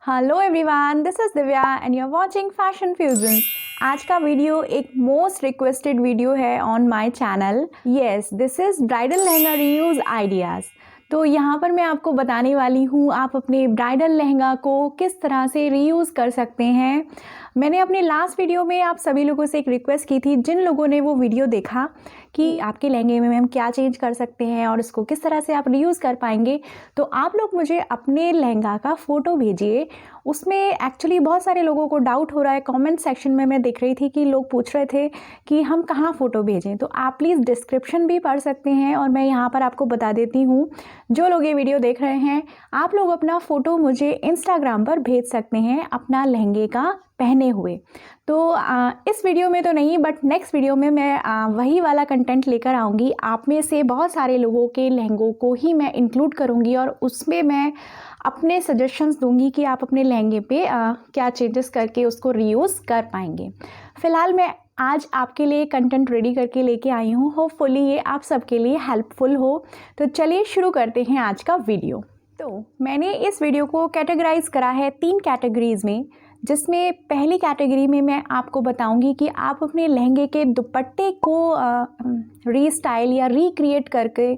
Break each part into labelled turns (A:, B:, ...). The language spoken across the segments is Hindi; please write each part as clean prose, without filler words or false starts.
A: Hello everyone, this is Divya and you are watching fashion fusion. आज का वीडियो एक मोस्ट रिक्वेस्टेड वीडियो है on my channel. Yes, this is bridal lehenga reuse ideas. तो यहाँ पर मैं आपको बताने वाली हूँ आप अपने ब्राइडल लहंगा को किस तरह से रीयूज़ कर सकते हैं। मैंने अपने लास्ट वीडियो में आप सभी लोगों से एक रिक्वेस्ट की थी, जिन लोगों ने वो वीडियो देखा कि आपके लहंगे में हम क्या चेंज कर सकते हैं और इसको किस तरह से आप रीयूज़ कर पाएंगे। तो आप लोग मुझे अपने लहंगा का फ़ोटो भेजिए। उसमें एक्चुअली बहुत सारे लोगों को डाउट हो रहा है। कमेंट सेक्शन में मैं देख रही थी कि लोग पूछ रहे थे कि हम कहाँ फ़ोटो भेजें। तो आप प्लीज़ डिस्क्रिप्शन भी पढ़ सकते हैं और मैं यहाँ पर आपको बता देती हूँ। जो लोग ये वीडियो देख रहे हैं, आप लोग अपना फ़ोटो मुझे इंस्टाग्राम पर भेज सकते हैं अपना लहंगे का पहने हुए। तो इस वीडियो में तो नहीं, बट नेक्स्ट वीडियो में मैं वही वाला कंटेंट लेकर आऊँगी। आप में से बहुत सारे लोगों के लहंगों को ही मैं इंक्लूड करूँगी और उसमें मैं अपने सजेशंस दूंगी कि आप अपने लहंगे पे क्या चेंजेस करके उसको रीयूज़ कर पाएंगे। फ़िलहाल मैं आज आपके लिए कंटेंट रेडी करके लेके आई हूँ। होपफुली ये आप सबके लिए हेल्पफुल हो। तो चलिए शुरू करते हैं आज का वीडियो। तो मैंने इस वीडियो को कैटेगराइज करा है 3 कैटेगरीज़ में, जिसमें पहली कैटेगरी में मैं आपको बताऊंगी कि आप अपने लहंगे के दुपट्टे को रीस्टाइल या रिक्रिएट करके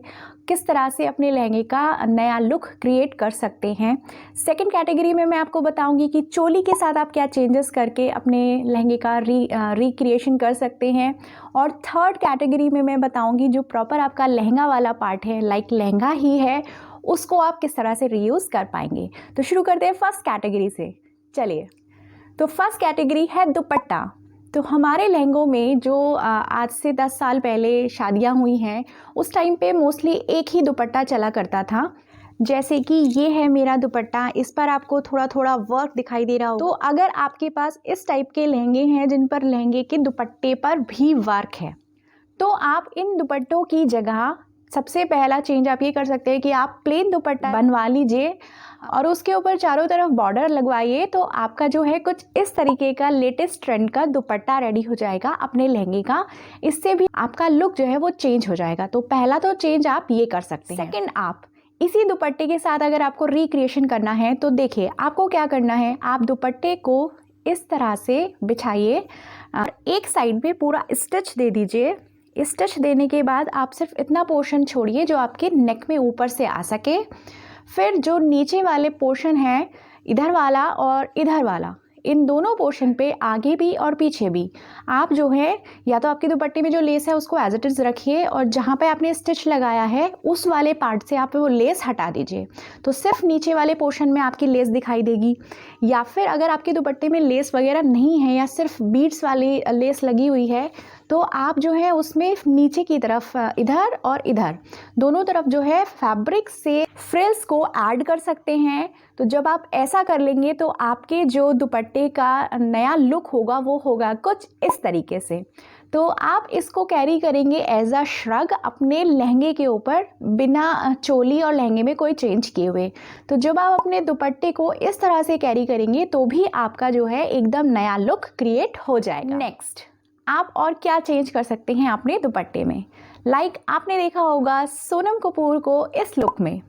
A: किस तरह से अपने लहंगे का नया लुक क्रिएट कर सकते हैं। सेकंड कैटेगरी में मैं आपको बताऊंगी कि चोली के साथ आप क्या चेंजेस करके अपने लहंगे का रिक्रिएशन कर सकते हैं। और थर्ड कैटेगरी में मैं बताऊंगी जो प्रॉपर आपका लहंगा वाला पार्ट है, लाइक लहंगा ही है, उसको आप किस तरह से रीयूज़ कर पाएंगे। तो शुरू करते हैं फर्स्ट कैटेगरी से। चलिए, तो फर्स्ट कैटेगरी है दुपट्टा। तो हमारे लहंगों में जो आज से 10 साल पहले शादियां हुई हैं, उस टाइम पे मोस्टली एक ही दुपट्टा चला करता था। जैसे कि ये है मेरा दुपट्टा, इस पर आपको थोड़ा थोड़ा वर्क दिखाई दे रहा हो। तो अगर आपके पास इस टाइप के लहंगे हैं जिन पर लहंगे के दुपट्टे पर भी वर्क है, तो आप इन दुपट्टों की जगह सबसे पहला चेंज आप ये कर सकते हैं कि आप प्लेन दुपट्टा बनवा लीजिए और उसके ऊपर चारों तरफ बॉर्डर लगवाइए। तो आपका जो है कुछ इस तरीके का लेटेस्ट ट्रेंड का दुपट्टा रेडी हो जाएगा अपने लहंगे का। इससे भी आपका लुक जो है वो चेंज हो जाएगा। तो पहला तो चेंज आप ये कर सकते हैं। सेकंड, आप इसी दुपट्टे के साथ अगर आपको रिक्रिएशन करना है तो देखिए आपको क्या करना है। आप दुपट्टे को इस तरह से बिछाइए, एक साइड पे पूरा स्टिच दे दीजिए। स्टिच देने के बाद आप सिर्फ इतना पोर्शन छोड़िए जो आपके नेक में ऊपर से आ सके। फिर जो नीचे वाले पोर्शन है, इधर वाला और इधर वाला, इन दोनों पोर्शन पे आगे भी और पीछे भी आप जो है, या तो आपके दुपट्टे में जो लेस है उसको एज इट इज़ रखिए और जहाँ पे आपने स्टिच लगाया है उस वाले पार्ट से आप वो लेस हटा दीजिए। तो सिर्फ नीचे वाले पोर्शन में आपकी लेस दिखाई देगी। या फिर अगर आपके दुपट्टे में लेस वगैरह नहीं है या सिर्फ बीड्स वाली लेस लगी हुई है, तो आप जो है उसमें नीचे की तरफ इधर और इधर दोनों तरफ जो है फैब्रिक से फ्रिल्स को ऐड कर सकते हैं। तो जब आप ऐसा कर लेंगे तो आपके जो दुपट्टे का नया लुक होगा वो होगा कुछ इस तरीके से। तो आप इसको कैरी करेंगे एज अ श्रग अपने लहंगे के ऊपर, बिना चोली और लहंगे में कोई चेंज किए हुए। तो जब आप अपने दुपट्टे को इस तरह से कैरी करेंगे तो भी आपका जो है एकदम नया लुक क्रिएट हो जाएगा। नेक्स्ट, आप और क्या चेंज कर सकते हैं अपने दुपट्टे में। लाइक आपने देखा होगा सोनम कपूर को इस लुक में।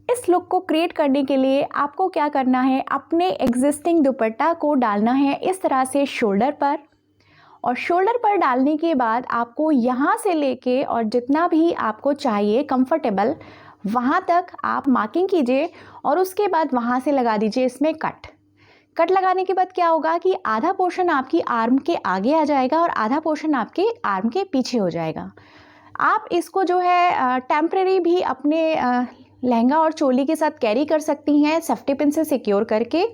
A: इस लुक को क्रिएट करने के लिए आपको क्या करना है, अपने एग्जिस्टिंग दुपट्टा को डालना है इस तरह से शोल्डर पर। और शोल्डर पर डालने के बाद आपको यहाँ से लेके और जितना भी आपको चाहिए कंफर्टेबल वहाँ तक आप मार्किंग कीजिए और उसके बाद वहाँ से लगा दीजिए इसमें कट लगाने के बाद क्या होगा कि आधा पोर्शन आपकी आर्म के आगे आ जाएगा और आधा पोर्शन आपके आर्म के पीछे हो जाएगा। आप इसको जो है टेम्परेरी भी अपने लहंगा और चोली के साथ कैरी कर सकती हैं सेफ्टी पिन से सिक्योर करके।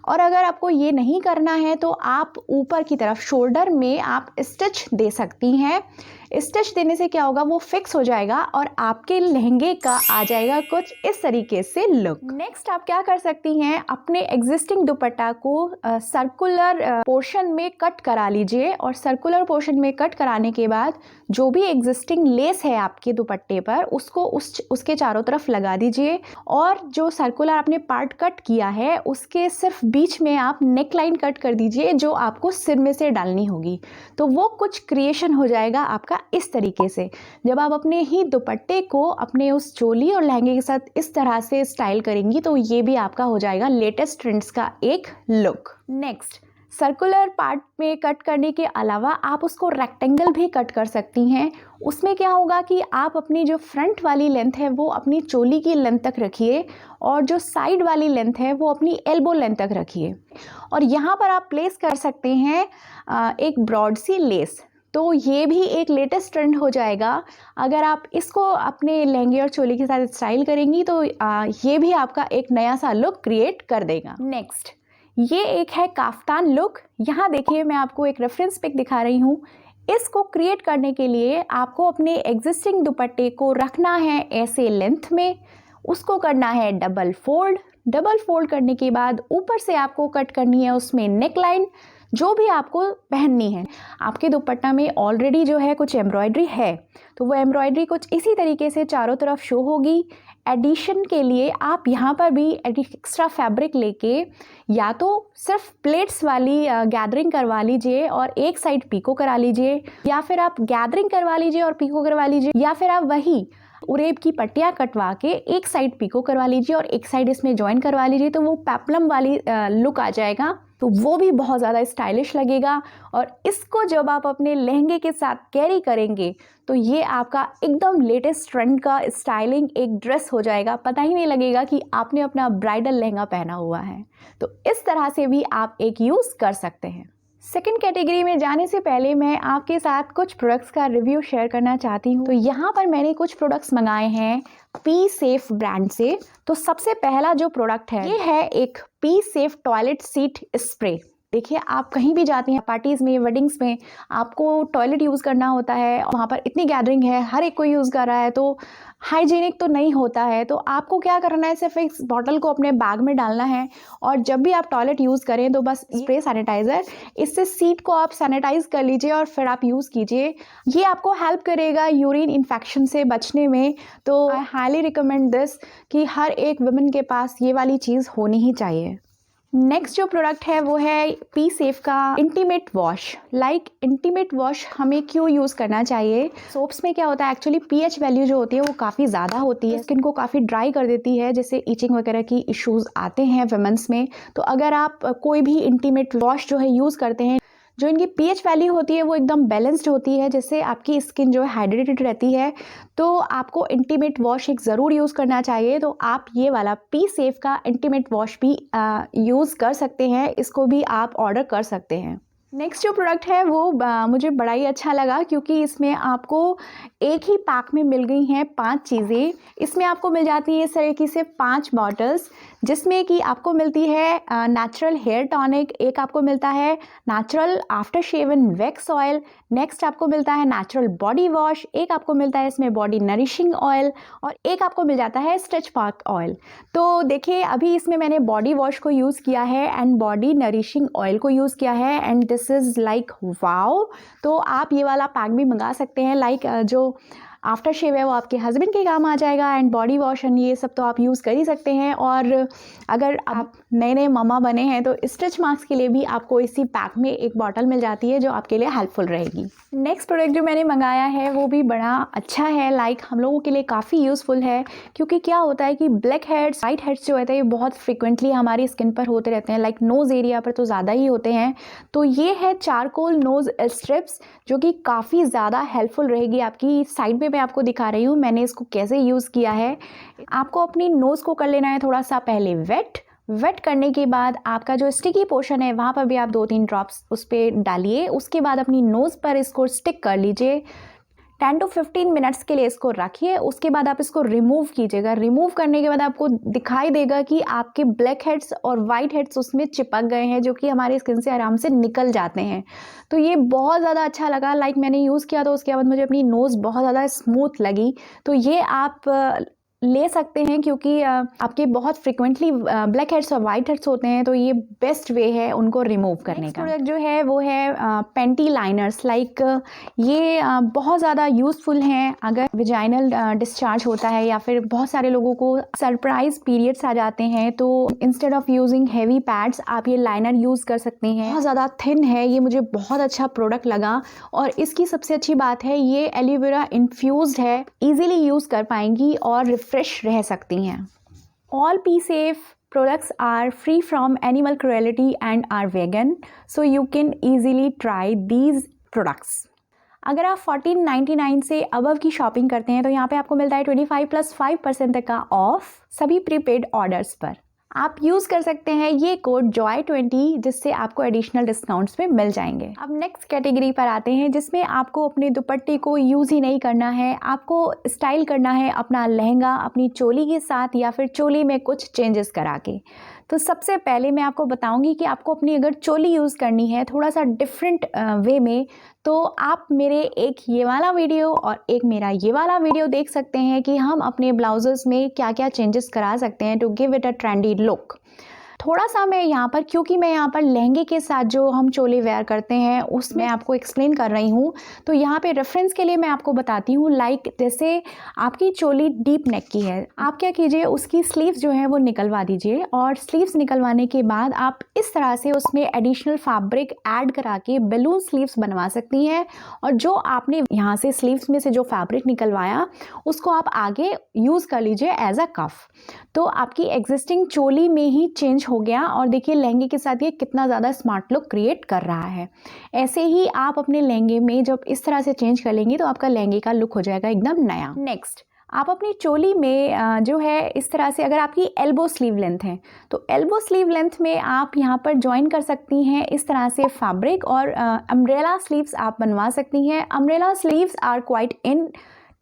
A: और अगर आपको ये नहीं करना है तो आप ऊपर की तरफ शोल्डर में आप स्टिच दे सकती हैं। स्टिच देने से क्या होगा, वो फिक्स हो जाएगा और आपके लहंगे का आ जाएगा कुछ इस तरीके से लुक। नेक्स्ट, आप क्या कर सकती हैं, अपने एग्जिस्टिंग दुपट्टा को सर्कुलर पोर्शन में कट करा लीजिए और सर्कुलर पोर्शन में कट कराने के बाद जो भी एग्जिस्टिंग लेस है आपके दुपट्टे पर उसको उसके चारों तरफ लगा दीजिए और जो सर्कुलर आपने पार्ट कट किया है उसके सिर्फ बीच में आप नेक लाइन कट कर दीजिए जो आपको सिर में से डालनी होगी। तो वो कुछ क्रिएशन हो जाएगा आपका इस तरीके से। जब आप अपने ही दुपट्टे को अपने उस चोली और लहंगे के साथ इस तरह से स्टाइल करेंगी तो ये भी आपका हो जाएगा लेटेस्ट ट्रेंड्स का एक लुक। नेक्स्ट, सर्कुलर पार्ट में कट करने के अलावा आप उसको रेक्टेंगल भी कट कर सकती हैं। उसमें क्या होगा कि आप अपनी जो फ्रंट वाली लेंथ है वो अपनी चोली की लेंथ तक रखिए और जो साइड वाली लेंथ है वो अपनी एल्बो लेंथ तक रखिए। और यहाँ पर आप प्लेस कर सकते हैं एक ब्रॉड सी लेस। तो ये भी एक लेटेस्ट ट्रेंड हो जाएगा। अगर आप इसको अपने लहंगे और चोली के साथ स्टाइल करेंगी तो ये भी आपका एक नया सा लुक क्रिएट कर देगा। नेक्स्ट, ये एक है काफ्तान लुक। यहाँ देखिए मैं आपको एक रेफरेंस पिक दिखा रही हूँ। इसको क्रिएट करने के लिए आपको अपने एग्जिस्टिंग दुपट्टे को रखना है ऐसे लेंथ में, उसको करना है डबल फोल्ड। डबल फोल्ड करने के बाद ऊपर से आपको कट करनी है उसमें नेक लाइन जो भी आपको पहननी है। आपके दुपट्टा में ऑलरेडी जो है कुछ एम्ब्रॉयडरी है तो वो एम्ब्रॉयडरी कुछ इसी तरीके से चारों तरफ शो होगी। एडिशन के लिए आप यहाँ पर भी एक्स्ट्रा फैब्रिक लेके या तो सिर्फ प्लेट्स वाली गैदरिंग करवा लीजिए और एक साइड पीको करा लीजिए, या फिर आप गैदरिंग करवा लीजिए और पीको करवा लीजिए, या फिर आप वही उरेब की पट्टियाँ कटवा के एक साइड पीको करवा लीजिए और एक साइड इसमें ज्वाइन करवा लीजिए। तो वो पेप्लम वाली लुक आ जाएगा, तो वो भी बहुत ज़्यादा स्टाइलिश लगेगा। और इसको जब आप अपने लहंगे के साथ कैरी करेंगे तो ये आपका एकदम लेटेस्ट ट्रेंड का स्टाइलिंग एक ड्रेस हो जाएगा। पता ही नहीं लगेगा कि आपने अपना ब्राइडल लहंगा पहना हुआ है। तो इस तरह से भी आप एक यूज़ कर सकते हैं। सेकंड कैटेगरी में जाने से पहले मैं आपके साथ कुछ प्रोडक्ट्स का रिव्यू शेयर करना चाहती हूँ। तो यहाँ पर मैंने कुछ प्रोडक्ट्स मंगाए हैं पी सेफ ब्रांड से। तो सबसे पहला जो प्रोडक्ट है ये है एक P safe toilet seat spray. देखिए, आप कहीं भी जाती हैं, पार्टीज़ में, वेडिंग्स में, आपको टॉयलेट यूज़ करना होता है, वहाँ पर इतनी गैदरिंग है, हर एक कोई यूज़ कर रहा है, तो हाइजीनिक तो नहीं होता है। तो आपको क्या करना है, सिर्फ इस बॉटल को अपने बैग में डालना है और जब भी आप टॉयलेट यूज़ करें तो बस स्प्रे सैनिटाइज़र, इससे सीट को आप सैनिटाइज़ कर लीजिए और फिर आप यूज़ कीजिए। ये आपको हेल्प करेगा यूरिन इन्फेक्शन से बचने में। तो आई हाईली रिकमेंड दिस कि हर एक वुमेन के पास ये वाली चीज़ होनी ही चाहिए। नेक्स्ट जो प्रोडक्ट है वो है पी सेफ का इंटीमेट वॉश। इंटीमेट वॉश हमें क्यों यूज़ करना चाहिए? सोप्स में क्या होता है, एक्चुअली पीएच वैल्यू जो होती है वो काफ़ी ज़्यादा होती है, स्किन को काफ़ी ड्राई कर देती है, जैसे इचिंग वगैरह की इश्यूज़ आते हैं वुमेन्स में। तो अगर आप कोई भी इंटीमेट वॉश जो है यूज़ करते हैं, जो इनकी पीएच वैल्यू होती है वो एकदम बैलेंस्ड होती है, जिससे आपकी स्किन जो है हाइड्रेटेड रहती है। तो आपको इंटीमेट वॉश एक ज़रूर यूज़ करना चाहिए। तो आप ये वाला पी सेफ का इंटीमेट वॉश भी यूज़ कर सकते हैं, इसको भी आप ऑर्डर कर सकते हैं। नेक्स्ट जो प्रोडक्ट है वो मुझे बड़ा ही अच्छा लगा क्योंकि इसमें आपको एक ही पैक में मिल गई हैं 5 चीज़ें। इसमें आपको मिल जाती है इस तरीके से 5 बॉटल्स, जिसमें कि आपको मिलती है नेचुरल हेयर टॉनिक, एक आपको मिलता है natural after shave wax oil, next आपको मिलता है नेचुरल बॉडी वॉश, एक आपको मिलता है इसमें बॉडी नरिशिंग ऑयल और एक आपको मिल जाता है स्ट्रेच मार्क ऑयल। तो देखिए, अभी इसमें मैंने बॉडी वॉश को यूज़ किया है एंड बॉडी नरिशिंग ऑयल को यूज़ किया है and this is like wow. तो आप ये वाला पैक भी मंगा सकते हैं। लाइक जो आफ्टर शेव है वो आपके हस्बैंड के काम आ जाएगा एंड बॉडी वॉश एंड ये सब तो आप यूज़ कर ही सकते हैं। और अगर आप नए नए मामा बने हैं तो स्ट्रेच मार्क्स के लिए भी आपको इसी पैक में एक बॉटल मिल जाती है जो आपके लिए हेल्पफुल रहेगी। नेक्स्ट प्रोडक्ट जो मैंने मंगाया है वो भी बड़ा अच्छा है, लाइक हम लोगों के लिए काफ़ी यूज़फुल है। क्योंकि क्या होता है कि ब्लैक हेड्स, वाइट हेड्स जो होते हैं ये बहुत फ्रिक्वेंटली हमारी स्किन पर होते रहते हैं, लाइक नोज़ एरिया पर तो ज़्यादा ही होते हैं। तो ये है चारकोल नोज़ स्ट्रिप्स जो कि काफ़ी ज़्यादा हेल्पफुल रहेगी आपकी। साइड में मैं आपको दिखा रही हूँ मैंने इसको कैसे यूज़ किया है। आपको अपनी नोज़ को कर लेना है थोड़ा सा पहले वेट करने के बाद आपका जो स्टिकी पोर्शन है वहाँ पर भी आप 2-3 ड्रॉप्स उस पर डालिए। उसके बाद अपनी नोज़ पर इसको स्टिक कर लीजिए। 10 to 15 मिनट्स के लिए इसको रखिए। उसके बाद आप इसको रिमूव कीजिएगा। रिमूव करने के बाद आपको दिखाई देगा कि आपके ब्लैक हेड्स और वाइट हेड्स उसमें चिपक गए हैं, जो कि हमारी स्किन से आराम से निकल जाते हैं। तो ये बहुत ज़्यादा अच्छा लगा। लाइक मैंने यूज़ किया तो उसके बाद मुझे अपनी नोज़ बहुत ज़्यादा स्मूथ लगी। तो ये आप ले सकते हैं, क्योंकि आपके बहुत फ्रिक्वेंटली ब्लैक हेड्स और वाइट हेड्स होते हैं, तो ये बेस्ट वे है उनको रिमूव करने का। प्रोडक्ट जो है वो है पेंटी लाइनर्स। लाइक ये बहुत ज़्यादा यूज़फुल हैं अगर विजाइनल डिस्चार्ज होता है या फिर बहुत सारे लोगों को सरप्राइज पीरियड्स आ जाते हैं, तो instead of using heavy pads आप ये लाइनर यूज़ कर सकते हैं। बहुत ज़्यादा थिन है, ये मुझे बहुत अच्छा प्रोडक्ट लगा। और इसकी सबसे अच्छी बात है ये एलोवेरा इन्फ्यूज्ड है, इजीली यूज़ कर पाएंगी और रिफ्रेश रह सकती हैं। All P safe products are free from animal cruelty and are vegan, so you can easily try these products. अगर आप 1499 से अबव की शॉपिंग करते हैं तो यहाँ पे आपको मिलता है 25+5% तक का ऑफ सभी प्रीपेड ऑर्डर्स पर। आप यूज़ कर सकते हैं ये कोड joy20, जिससे आपको एडिशनल डिस्काउंट्स में मिल जाएंगे। अब नेक्स्ट कैटेगरी पर आते हैं, जिसमें आपको अपने दुपट्टे को यूज़ ही नहीं करना है, आपको स्टाइल करना है अपना लहंगा अपनी चोली के साथ या फिर चोली में कुछ चेंजेस करा के। तो सबसे पहले मैं आपको बताऊंगी कि आपको अपनी अगर चोली यूज़ करनी है थोड़ा सा डिफरेंट वे में, तो आप मेरे एक ये वाला वीडियो और एक मेरा ये वाला वीडियो देख सकते हैं कि हम अपने ब्लाउजेस में क्या क्या चेंजेस करा सकते हैं to give it a trendy look. थोड़ा सा मैं यहाँ पर, क्योंकि मैं यहाँ पर लहंगे के साथ जो हम चोले वेयर करते हैं उसमें आपको एक्सप्लेन कर रही हूँ, तो यहाँ पे रेफरेंस के लिए मैं आपको बताती हूँ। लाइक जैसे आपकी चोली डीप नेक की है, आप क्या कीजिए उसकी स्लीव्स जो है वो निकलवा दीजिए, और स्लीव्स निकलवाने के बाद आप इस तरह से उसमें एडिशनल फैब्रिक ऐड करा के बैलून स्लीव्स बनवा सकती हैं। और जो आपने यहाँ से स्लीव्स में से जो फैब्रिक निकलवाया उसको आप आगे यूज़ कर लीजिए एज अ कफ, तो आपकी एग्जिस्टिंग चोली में ही चेंज हो गया। और देखिए लहंगे के साथ ये कितना ज़्यादा स्मार्ट लुक क्रिएट कर रहा है। ऐसे ही आप अपने लहंगे में जब इस तरह से चेंज कर लेंगे तो आपका लहंगे का लुक हो जाएगा एकदम नया। नेक्स्ट, आप अपनी चोली में जो है इस तरह से, अगर आपकी एल्बो स्लीव लेंथ है तो एल्बो स्लीव लेंथ में आप यहाँ पर ज्वाइन कर सकती हैं इस तरह से फैब्रिक, और अम्ब्रेला स्लीव्स आप बनवा सकती हैं। Umbrella sleeves are quite in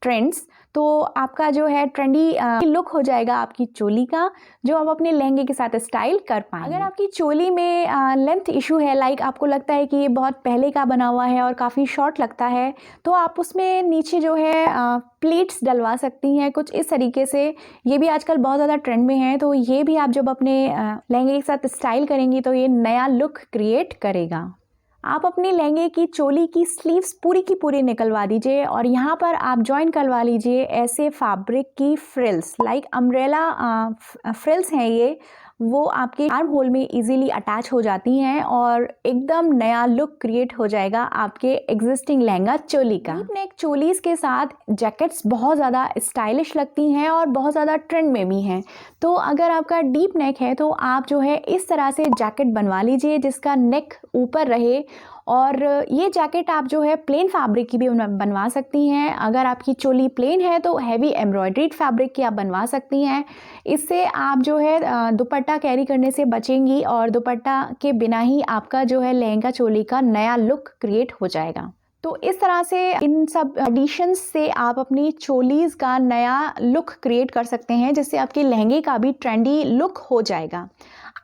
A: trends, तो आपका जो है ट्रेंडी लुक हो जाएगा आपकी चोली का, जो आप अपने लहंगे के साथ स्टाइल कर पाएंगे। अगर आपकी चोली में लेंथ इशू है, लाइक आपको लगता है कि ये बहुत पहले का बना हुआ है और काफ़ी शॉर्ट लगता है, तो आप उसमें नीचे जो है प्लीट्स डलवा सकती हैं कुछ इस तरीके से। ये भी आजकल बहुत ज़्यादा ट्रेंड में है, तो ये भी आप जब अपने लहंगे के साथ स्टाइल करेंगी तो ये नया लुक क्रिएट करेगा। आप अपने लहंगे की चोली की स्लीव्स पूरी की पूरी निकलवा दीजिए और यहाँ पर आप ज्वाइन करवा लीजिए ऐसे फैब्रिक की फ्रिल्स, लाइक अम्ब्रेला फ्रिल्स हैं ये, वो आपके आर्म होल में इजीली अटैच हो जाती हैं और एकदम नया लुक क्रिएट हो जाएगा आपके एग्जिस्टिंग लहंगा चोली का। डीप नेक चोलीज के साथ जैकेट्स बहुत ज़्यादा स्टाइलिश लगती हैं और बहुत ज़्यादा ट्रेंड में भी हैं। तो अगर आपका डीप नेक है तो आप जो है इस तरह से जैकेट बनवा लीजिए जिसका नेक ऊपर रहे, और ये जैकेट आप जो है प्लेन फैब्रिक की भी बनवा सकती हैं। अगर आपकी चोली प्लेन है तो हैवी एम्ब्रॉयड्रीड फैब्रिक की आप बनवा सकती हैं। इससे आप जो है दुपट्टा कैरी करने से बचेंगी और दुपट्टा के बिना ही आपका जो है लहंगा चोली का नया लुक क्रिएट हो जाएगा। तो इस तरह से इन सब एडिशंस से आप अपनी चोलीज़ का नया लुक क्रिएट कर सकते हैं, जिससे आपके लहंगे का भी ट्रेंडी लुक हो जाएगा।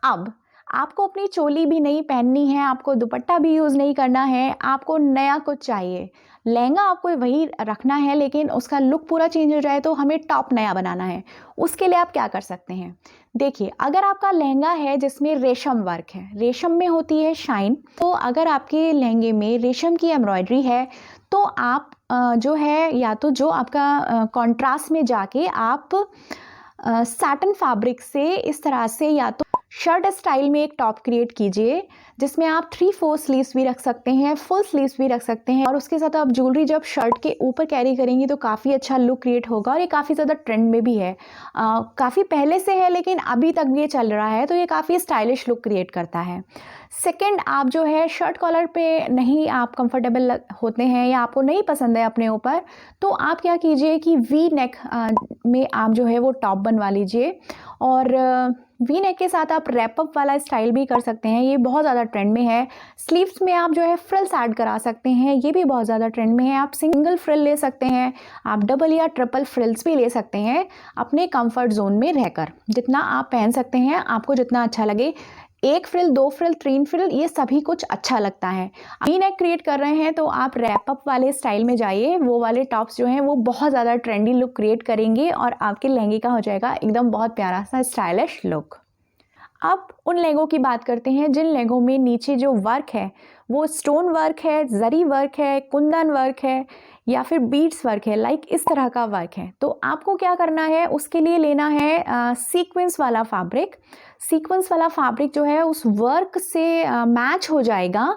A: अब आपको अपनी चोली भी नहीं पहननी है, आपको दुपट्टा भी यूज़ नहीं करना है, आपको नया कुछ चाहिए। लहंगा आपको वही रखना है लेकिन उसका लुक पूरा चेंज हो जाए, तो हमें टॉप नया बनाना है। उसके लिए आप क्या कर सकते हैं, देखिए अगर आपका लहंगा है जिसमें रेशम वर्क है, रेशम में होती है शाइन, तो अगर आपके लहंगे में रेशम की एम्ब्रॉयडरी है तो आप जो है या तो जो आपका कॉन्ट्रास्ट में जाके आप सैटिन फैब्रिक से इस तरह से या तो शर्ट स्टाइल में एक टॉप क्रिएट कीजिए जिसमें आप 3/4 स्लीव्स भी रख सकते हैं, फुल स्लीव्स भी रख सकते हैं, और उसके साथ आप ज्वेलरी जब शर्ट के ऊपर कैरी करेंगी तो काफ़ी अच्छा लुक क्रिएट होगा। और ये काफ़ी ज़्यादा ट्रेंड में भी है, काफ़ी पहले से है लेकिन अभी तक भी ये चल रहा है, तो ये काफ़ी स्टाइलिश लुक क्रिएट करता है। सेकेंड, आप जो है शर्ट कॉलर पे नहीं आप कंफर्टेबल होते हैं या आपको नहीं पसंद है अपने ऊपर, तो आप क्या कीजिए कि वी नेक में आप जो है वो टॉप बनवा लीजिए, और वी नेक के साथ आप रैपअप वाला स्टाइल भी कर सकते हैं, ये बहुत ज़्यादा ट्रेंड में है। स्लीव्स में आप जो है फ्रिल्स ऐड करा सकते हैं, ये भी बहुत ज़्यादा ट्रेंड में है। आप सिंगल फ्रिल ले सकते हैं, आप डबल या ट्रिपल फ्रिल्स भी ले सकते हैं अपने कंफर्ट जोन में रहकर, जितना आप पहन सकते हैं, आपको जितना अच्छा लगे। एक फ्रिल, 2 फ्रिल, 3 फ्रिल, ये सभी कुछ अच्छा लगता है। वी नेक क्रिएट कर रहे हैं तो आप रैप अप वाले स्टाइल में जाइए। वो वाले टॉप्स जो हैं वो बहुत ज़्यादा ट्रेंडी लुक क्रिएट करेंगे और आपके लहंगे का हो जाएगा एकदम बहुत प्यारा सा स्टाइलिश लुक। अब उन लहंगों की बात करते हैं जिन लहंगों में नीचे जो वर्क है वो स्टोन वर्क है, जरी वर्क है, कुंदन वर्क है या फिर बीड्स वर्क है, लाइक इस तरह का वर्क है। तो आपको क्या करना है, उसके लिए लेना है सीक्वेंस वाला फैब्रिक। सीक्वेंस वाला फैब्रिक जो है उस वर्क से मैच हो जाएगा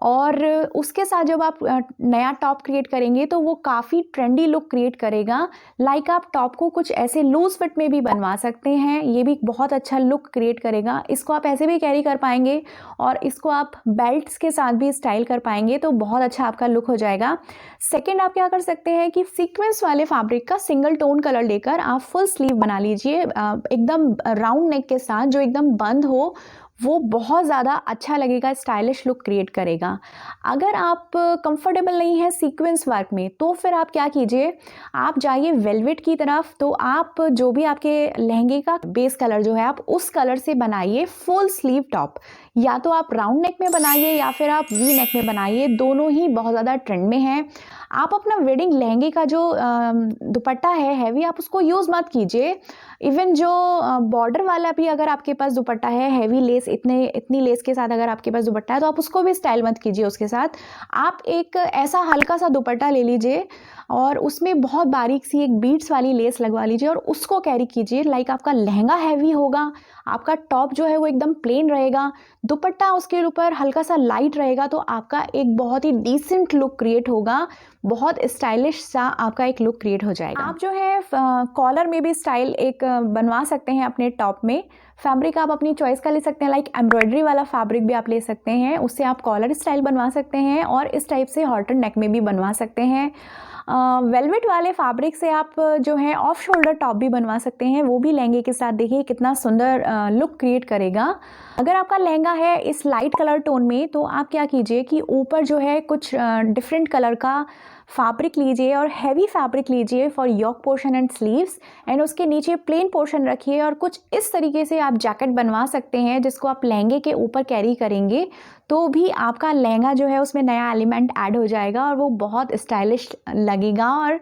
A: और उसके साथ जब आप नया टॉप क्रिएट करेंगे तो वो काफ़ी ट्रेंडी लुक क्रिएट करेगा। लाइक आप टॉप को कुछ ऐसे लूज फिट में भी बनवा सकते हैं, ये भी बहुत अच्छा लुक क्रिएट करेगा। इसको आप ऐसे भी कैरी कर पाएंगे और इसको आप बेल्ट्स के साथ भी स्टाइल कर पाएंगे तो बहुत अच्छा आपका लुक हो जाएगा। सेकेंड, आप क्या कर सकते हैं कि सीक्वेंस वाले फैब्रिक का सिंगल टोन कलर लेकर आप फुल स्लीव बना लीजिए एकदम राउंड नेक के साथ, जो एकदम बंद हो, वो बहुत ज़्यादा अच्छा लगेगा, स्टाइलिश लुक क्रिएट करेगा। अगर आप कंफर्टेबल नहीं है सीक्वेंस वर्क में तो फिर आप क्या कीजिए, आप जाइए वेलवेट की तरफ। तो आप जो भी आपके लहंगे का बेस कलर जो है आप उस कलर से बनाइए फुल स्लीव टॉप। या तो आप राउंड नेक में बनाइए या फिर आप वी नेक में बनाइए, दोनों ही बहुत ज़्यादा ट्रेंड में हैं। आप अपना वेडिंग लहंगे का जो दुपट्टा है हैवी, आप उसको यूज़ मत कीजिए। इवन जो बॉर्डर वाला भी अगर आपके पास दुपट्टा है हैवी लेस, इतनी लेस के साथ अगर आपके पास दुपट्टा है तो आप उसको भी स्टाइल मत कीजिए उसके साथ। आप एक ऐसा हल्का सा दुपट्टा ले लीजिए और उसमें बहुत बारीक सी एक बीड्स वाली लेस लगवा लीजिए और उसको कैरी कीजिए। लाइक आपका लहंगा हैवी होगा, आपका टॉप जो है वो एकदम प्लेन रहेगा, दुपट्टा उसके ऊपर हल्का सा लाइट रहेगा, तो आपका एक बहुत ही डिसेंट लुक क्रिएट होगा, बहुत स्टाइलिश सा आपका एक लुक क्रिएट हो जाएगा। आप जो है कॉलर में भी स्टाइल एक बनवा सकते हैं अपने टॉप में। फैब्रिक आप अपनी चॉइस का ले सकते हैं, लाइक एम्ब्रॉयडरी वाला फैब्रिक भी आप ले सकते हैं, उससे आप कॉलर स्टाइल बनवा सकते हैं और इस टाइप से हॉल्टर नेक में भी बनवा सकते हैं। वेलवेट वाले फैब्रिक से आप जो है ऑफ शोल्डर टॉप भी बनवा सकते हैं, वो भी लहंगे के साथ देखिए कितना सुंदर लुक क्रिएट करेगा। अगर आपका लहंगा है इस लाइट कलर टोन में तो आप क्या कीजिए कि ऊपर जो है कुछ डिफरेंट कलर का फैब्रिक लीजिए और हैवी फैब्रिक लीजिए for yoke portion and sleeves, and उसके नीचे प्लेन पोर्शन रखिए और कुछ इस तरीके से आप जैकेट बनवा सकते हैं जिसको आप लहंगे के ऊपर कैरी करेंगे तो भी आपका लहंगा जो है उसमें नया एलिमेंट ऐड हो जाएगा और वो बहुत स्टाइलिश लगेगा और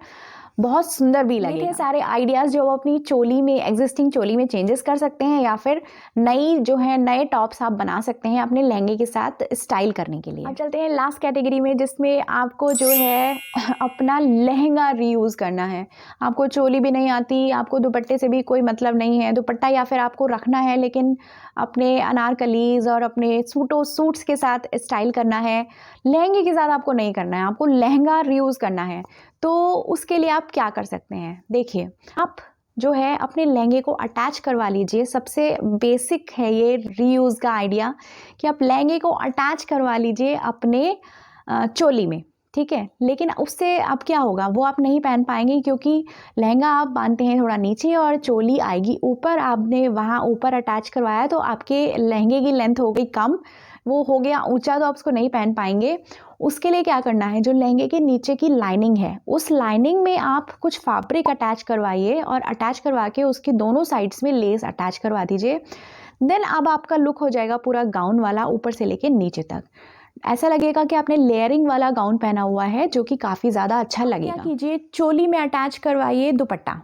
A: बहुत सुंदर भी लगेगा। ये सारे आइडियाज़ जो अपनी चोली में, एग्जिस्टिंग चोली में चेंजेस कर सकते हैं या फिर नए टॉप्स आप बना सकते हैं अपने लहंगे के साथ स्टाइल करने के लिए। अब चलते हैं लास्ट कैटेगरी में जिसमें आपको जो है अपना लहंगा रीयूज़ करना है। आपको चोली भी नहीं आती, आपको दुपट्टे से भी कोई मतलब नहीं है, दुपट्टा या फिर आपको रखना है लेकिन अपने अनारकलीज और अपने सूट्स के साथ स्टाइल करना है, लहंगे के साथ आपको नहीं करना है, आपको लहंगा रीयूज़ करना है। तो उसके लिए आप क्या कर सकते हैं, देखिए आप जो है अपने लहंगे को अटैच करवा लीजिए। सबसे बेसिक है ये रीयूज़ का आइडिया कि आप लहंगे को अटैच करवा लीजिए अपने चोली में, ठीक है। लेकिन उससे अब क्या होगा, वो आप नहीं पहन पाएंगे क्योंकि लहंगा आप बांधते हैं थोड़ा नीचे और चोली आएगी ऊपर। आपने वहाँ ऊपर अटैच करवाया तो आपके लहंगे की लेंथ हो गई कम, वो हो गया ऊंचा, तो आप उसको नहीं पहन पाएंगे। उसके लिए क्या करना है, जो लहंगे के नीचे की लाइनिंग है उस लाइनिंग में आप कुछ फैब्रिक अटैच करवाइए और अटैच करवा के उसके दोनों साइड्स में लेस अटैच करवा दीजिए। देन अब आपका लुक हो जाएगा पूरा गाउन वाला ऊपर से लेके नीचे तक। ऐसा लगेगा कि आपने लेयरिंग वाला गाउन पहना हुआ है जो कि काफ़ी ज़्यादा अच्छा लगेगा। क्या कीजिए, चोली में अटैच करवाइए दुपट्टा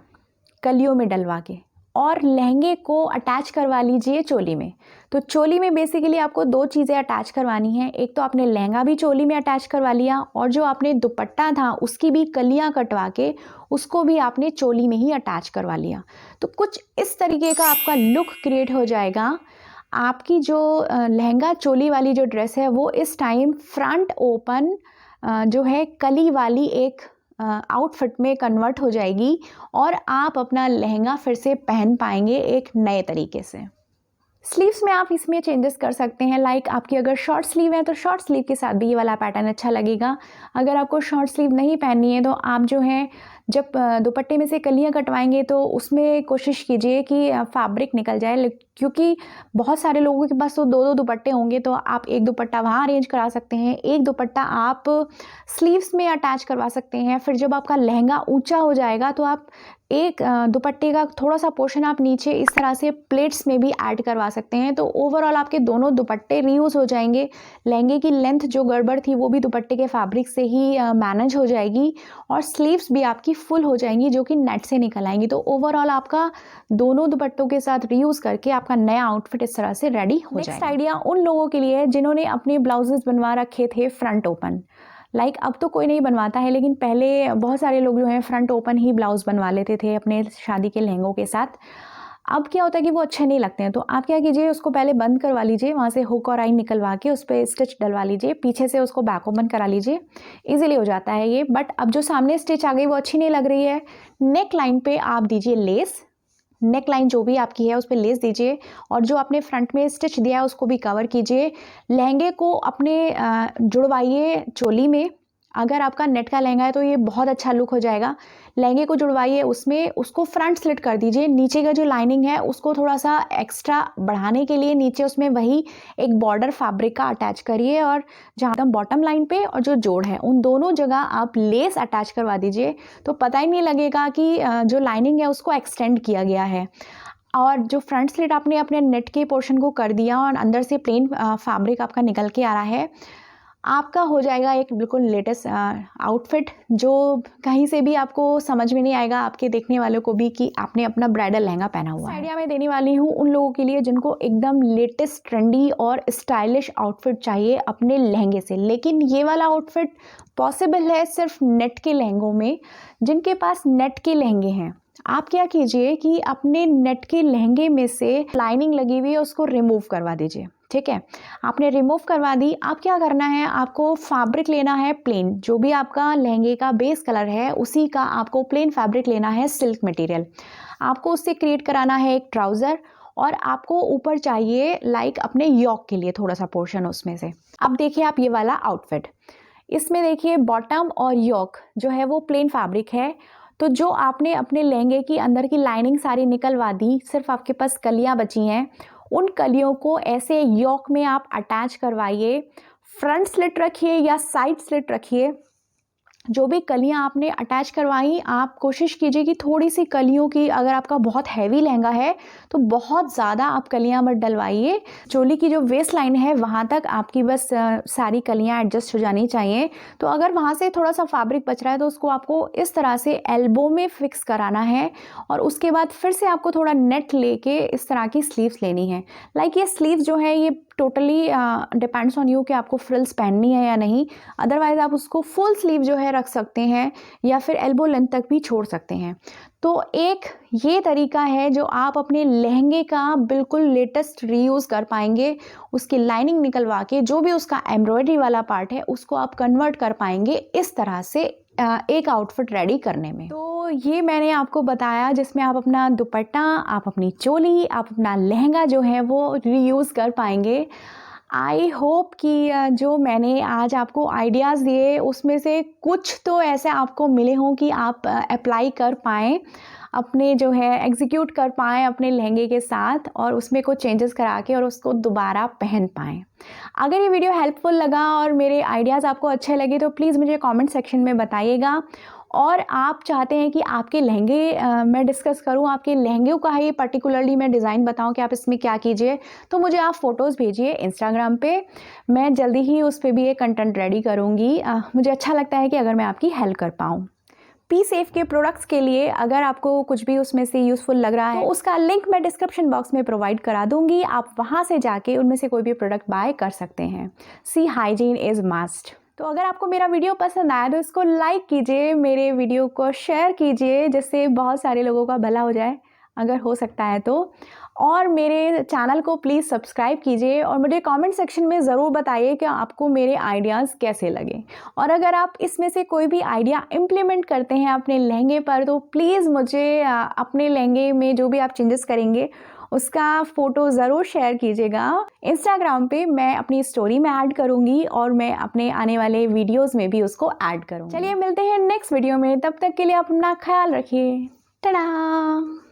A: कलियों में डलवा के और लहंगे को अटैच करवा लीजिए चोली में। तो चोली में बेसिकली आपको 2 चीज़ें अटैच करवानी है, एक तो आपने लहंगा भी चोली में अटैच करवा लिया और जो आपने दुपट्टा था उसकी भी कलियां कटवा के उसको भी आपने चोली में ही अटैच करवा लिया। तो कुछ इस तरीके का आपका लुक क्रिएट हो जाएगा। आपकी जो लहंगा चोली वाली जो ड्रेस है वो इस टाइम फ्रंट ओपन जो है कली वाली एक आउटफिट में कन्वर्ट हो जाएगी और आप अपना लहंगा फिर से पहन पाएंगे एक नए तरीके से। स्लीव्स में आप इसमें चेंजेस कर सकते हैं, लाइक आपकी अगर शॉर्ट स्लीव है तो शॉर्ट स्लीव के साथ भी ये वाला पैटर्न अच्छा लगेगा। अगर आपको शॉर्ट स्लीव नहीं पहननी है तो आप जो है जब दुपट्टे में से कलियां कटवाएंगे तो उसमें कोशिश कीजिए कि फैब्रिक निकल जाए, क्योंकि बहुत सारे लोगों के पास तो दो दो दुपट्टे होंगे, तो आप एक दुपट्टा वहाँ अरेंज करा सकते हैं, एक दुपट्टा आप स्लीव्स में अटैच करवा सकते हैं। फिर जब आपका लहंगा ऊंचा हो जाएगा तो आप एक दुपट्टे का थोड़ा सा पोर्शन आप नीचे इस तरह से प्लेट्स में भी ऐड करवा सकते हैं। तो ओवरऑल आपके दोनों दुपट्टे रीयूज हो जाएंगे। लहंगे की लेंथ जो गड़बड़ थी वो भी दुपट्टे के फैब्रिक से ही मैनेज हो जाएगी, और स्लीव्स भी आपकी फुल हो जाएंगी जो कि नेट से निकल आएंगी। तो ओवरऑल आपका दोनों दुपट्टों के साथ रीयूज करके आपका नया आउटफिट इस तरह से रेडी हो जाएगा। नेक्स्ट आइडिया उन लोगों के लिए है जिन्होंने अपने ब्लाउजेस बनवा रखे थे फ्रंट ओपन। अब तो कोई नहीं बनवाता है, लेकिन पहले बहुत सारे लोग जो हैं फ्रंट ओपन ही ब्लाउज बनवा लेते थे अपने शादी के लहंगों के साथ। अब क्या होता है कि वो अच्छे नहीं लगते हैं, तो आप क्या कीजिए, उसको पहले बंद करवा लीजिए, वहाँ से हुक और आइन निकलवा के उस पर स्टिच डलवा लीजिए, पीछे से उसको बैक ओपन करा लीजिए, इजीली हो जाता है ये। बट अब जो सामने स्टिच आ गई वो अच्छी नहीं लग रही है। नेक लाइन पे आप दीजिए लेस, नेक लाइन जो भी आपकी है उस पर लेस दीजिए, और जो आपने फ्रंट में स्टिच दिया है उसको भी कवर कीजिए। लहंगे को अपने जुड़वाइए चोली में। अगर आपका नेट का लहंगा है तो ये बहुत अच्छा लुक हो जाएगा। लहंगे को जुड़वाइए उसमें, उसको फ्रंट स्लिट कर दीजिए। नीचे का जो लाइनिंग है उसको थोड़ा सा एक्स्ट्रा बढ़ाने के लिए नीचे उसमें वही एक बॉर्डर फैब्रिक का अटैच करिए, और जहाँ बॉटम लाइन पे और जो जोड़ है उन दोनों जगह आप लेस अटैच करवा दीजिए, तो पता ही नहीं लगेगा कि जो लाइनिंग है उसको एक्सटेंड किया गया है। और जो फ्रंट स्लिट आपने अपने नेट के पोर्शन को कर दिया और अंदर से प्लेन फैब्रिक आपका निकल के आ रहा है, आपका हो जाएगा एक बिल्कुल लेटेस्ट आउटफिट, जो कहीं से भी आपको समझ में नहीं आएगा, आपके देखने वालों को भी, कि आपने अपना ब्राइडल लहंगा पहना हुआ है। आइडिया मैं देने वाली हूँ उन लोगों के लिए जिनको एकदम लेटेस्ट ट्रेंडी और स्टाइलिश आउटफिट चाहिए अपने लहंगे से। लेकिन ये वाला आउटफिट पॉसिबल है सिर्फ नेट के लहंगों में। जिनके पास नेट के लहंगे हैं, आप क्या कीजिए कि अपने नेट के लहंगे में से लाइनिंग लगी हुई है उसको रिमूव करवा दीजिए। ठीक है, आपने रिमूव करवा दी। आप क्या करना है, आपको फैब्रिक लेना है प्लेन, जो भी आपका लहंगे का बेस कलर है उसी का आपको प्लेन फैब्रिक लेना है, सिल्क मटेरियल। आपको उससे क्रिएट कराना है एक ट्राउज़र, और आपको ऊपर चाहिए अपने यॉक के लिए थोड़ा सा पोर्शन उसमें से। अब देखिए आप ये वाला आउटफिट, इसमें देखिए बॉटम और यॉक जो है वो प्लेन फैब्रिक है। तो जो आपने अपने लहंगे की अंदर की लाइनिंग सारी निकलवा दी, सिर्फ आपके पास कलियां बची हैं, उन कलियों को ऐसे यॉक में आप अटैच करवाइए। फ्रंट स्लिट रखिए या साइड स्लिट रखिए, जो भी कलियां आपने अटैच करवाई, आप कोशिश कीजिए कि थोड़ी सी कलियों की, अगर आपका बहुत हैवी लहंगा है तो बहुत ज़्यादा आप कलियां मत डलवाइए। चोली की जो वेस्ट लाइन है वहाँ तक आपकी बस सारी कलियां एडजस्ट हो जानी चाहिए। तो अगर वहाँ से थोड़ा सा फैब्रिक बच रहा है तो उसको आपको इस तरह से एल्बो में फिक्स कराना है, और उसके बाद फिर से आपको थोड़ा नेट लेके इस तरह की स्लीव्स लेनी है। ये स्लीव जो है ये टोटली डिपेंड्स ऑन यू कि आपको फ्रिल्स पहननी है या नहीं। अदरवाइज आप उसको फुल स्लीव जो है रख सकते हैं, या फिर एल्बो लेंथ तक भी छोड़ सकते हैं। तो एक ये तरीका है जो आप अपने लहंगे का बिल्कुल लेटेस्ट रीयूज कर पाएंगे। उसकी लाइनिंग निकलवा के जो भी उसका एम्ब्रॉयडरी वाला पार्ट है उसको आप कन्वर्ट कर पाएंगे इस तरह से एक आउटफिट रेडी करने में। तो ये मैंने आपको बताया जिसमें आप अपना दुपट्टा, आप अपनी चोली, आप अपना लहंगा जो है वो रीयूज़ कर पाएंगे। आई होप कि जो मैंने आज आपको आइडियाज़ दिए उसमें से कुछ तो ऐसे आपको मिले हों कि आप अप्लाई कर पाएँ, अपने जो है एग्जीक्यूट कर पाएँ अपने लहंगे के साथ, और उसमें कुछ चेंजेस करा के और उसको दोबारा पहन पाएँ। अगर ये वीडियो हेल्पफुल लगा और मेरे आइडियाज़ आपको अच्छे लगे तो प्लीज़ मुझे कमेंट सेक्शन में बताइएगा। और आप चाहते हैं कि आपके लहंगे मैं डिस्कस करूं, आपके लहंगों का ही पर्टिकुलरली मैं डिज़ाइन बताऊं कि आप इसमें क्या कीजिए, तो मुझे आप फ़ोटोज़ भेजिए इंस्टाग्राम पे। मैं जल्दी ही उस पर भी एक कंटेंट रेडी करूँगी। मुझे अच्छा लगता है कि अगर मैं आपकी हेल्प कर पाऊँ। पी सेफ के प्रोडक्ट्स के लिए अगर आपको कुछ भी उसमें से यूज़फुल लग रहा है तो उसका लिंक मैं डिस्क्रिप्शन बॉक्स में प्रोवाइड करा दूंगी। आप वहाँ से जाके उनमें से कोई भी प्रोडक्ट बाय कर सकते हैं। सी हाइजीन इज़ मस्ट। तो अगर आपको मेरा वीडियो पसंद आया तो इसको लाइक कीजिए, मेरे वीडियो को शेयर कीजिए, जिससे बहुत सारे लोगों का भला हो जाए अगर हो सकता है तो। और मेरे चैनल को प्लीज़ सब्सक्राइब कीजिए, और मुझे कमेंट सेक्शन में ज़रूर बताइए कि आपको मेरे आइडियाज़ कैसे लगे। और अगर आप इसमें से कोई भी आइडिया इम्प्लीमेंट करते हैं अपने लहंगे पर तो प्लीज़ मुझे अपने लहंगे में जो भी आप चेंजेस करेंगे उसका फ़ोटो ज़रूर शेयर कीजिएगा। इंस्टाग्राम पे मैं अपनी स्टोरी में ऐड करूँगी और मैं अपने आने वाले वीडियोज़ में भी उसको ऐड करूँगी। चलिए मिलते हैं नेक्स्ट वीडियो में, तब तक के लिए आप अपना ख्याल रखिए। टाटा।